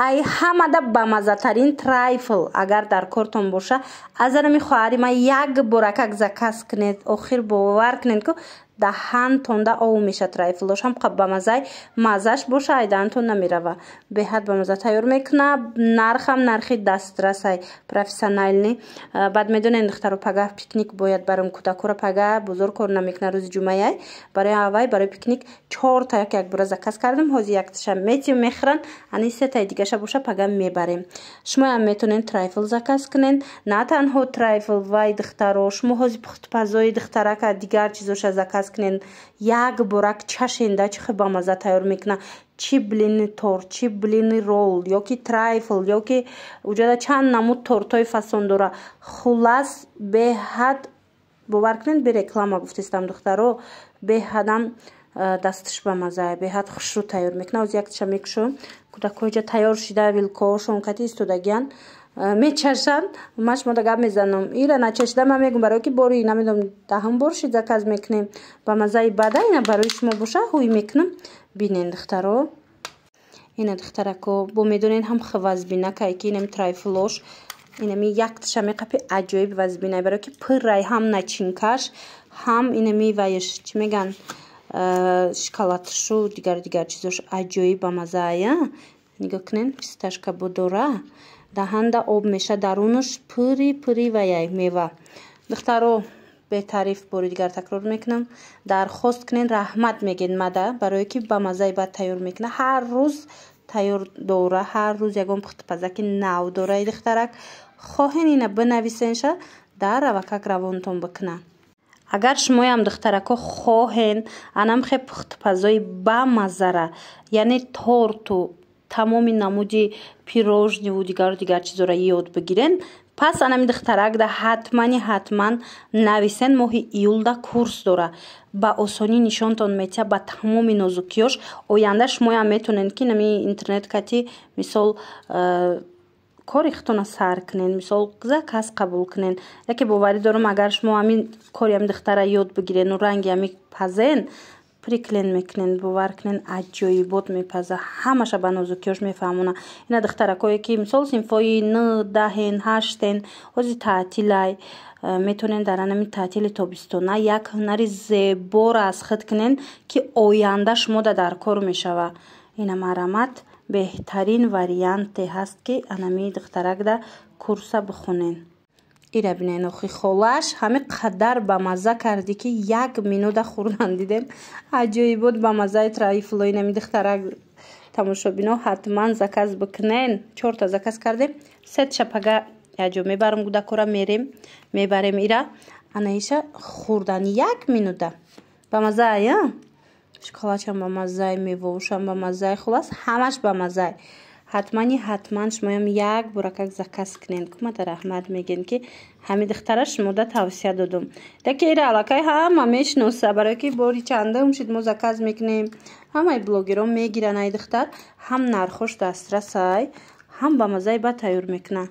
ай ҳамада бамазатарин трайфл агар дар кортон боша азарами хоҳари ман як боракак заказ кунед охир бовар кунед ки даҳан тонда ов меша трайфлош ҳам бамазай мазаш боша айдантон намерава беҳад бамаза тайёр мекуна нархам нархи дастрасай профессионални баъд медонен духтаро пага пикник бояд барам кӯдакора пага бозор кор намекуна рӯзи ҷумъаяй барои авай барои пикник 4 та як бора заказ кардем ҳозир якташа метив мехӯран ани 3 таи дигаша боша пага мебарем шумоям метонен трайфл заказ кунен на танҳо трайфл вай духтаро шумо ҳозир пухтупазои духтарака дигар чизоша заказ кунен як борак чашенда чӣ хел бамаза тайёр мекуна чи блини торт чи блини ролл ёки трайфл ёки уҷода чанд намуд тортои фасон дора хулас беҳад бовар кунед бе реклама гуфтистам духтаро беҳадам дастиш бамаза беҳад хушрӯ тайёр мекуна ҳозир якташа мекушам кӯдакоиҷа тайёр шида вилкошон кати истодагиян мечашанд ман шумода гап мезанам ира начашида ман мегум барои ки бори намедонам даҳум бор шид заказ мекунем ба мазаи бада ина барои шумо боша ҳуй мекунам бинен духтаро ина духтарако бо медонен ҳам хвазбинакай ки инам трайфлош инами якташа меқапи аҷоиб вазбинай барои ки пыррай ҳам начинкаш ҳам инами вайш чӣ меган шоколадшу дигар чизош аҷоиб ба мазая нигоҳ кунен писташка будора даҳанда об меша дарунаш пыри ваяй мева духтаро бетариф бори дигар такрор мекунам дархост кунен раҳмат меген мада барое ки ба мазаи бад тайёр мекуна ҳар рӯз тайёр дора ҳар рӯз ягон пухтупазаки нав дораи духтарак хоҳен ина бинависенша дар равакак равонтон бикуна агар шумоям духтарако хоҳен анам хе пухтупазои ба мазара яъне торту тамоми намуди пирожниву дигар чизора ёд бигирен пас анами духтаракда ҳатман нависен моҳи июлда курс дора ба осонӣ нишонтон метиҳад ба тамоми нозукиёш оянда шумоям метонен ки нами интернет кати мисол кори хутона сар кунен мисол заказ қабул кунен яке боварӣ дорам агар шумо ҳамин кори ҳами духтара ёд бигирену ранги ҳами пазен приклен мекунен бовар кунен аҷоибот мепаза ҳамаша ба нозукиёш мефаҳмона ина духтаракое ки мисол синфҳои 9 10 8 ҳозир таътилай метонен дар анами таътили тобистона як ҳунари зебо расхит кунен ки оянда шумода дар кор мешава ина марамат беҳтарин варианте ҳаст ки анами духтаракда курса бихонен ира бинен охи холаш ҳами қадар ба маза карди ки 1 минута хӯрдан дидем аҷоибот ба мазаи трайфлои нами духтарак тамошобино ҳатман заказ бикунен 4 та заказ кардем 3 шапага яҷо мебарам гудакора мерем мебарем ира анаиша хӯрдан 1 минута ба мазаи шоколадчам ба мазаи мевошам ба мазаи хулас ҳамаш ба мазаи ҳатман шумоям як боракак заказ кунен кумада раҳмат меген ки ҳами духтара шумода тавсия додум яке ира аллакай ҳама мешиноса барое ки бори чандум шид мо заказ мекунем ҳамаи блогерон мегиран ай духтар ҳам нархош дастрасай ҳам ба мазаи ба тайёр мекуна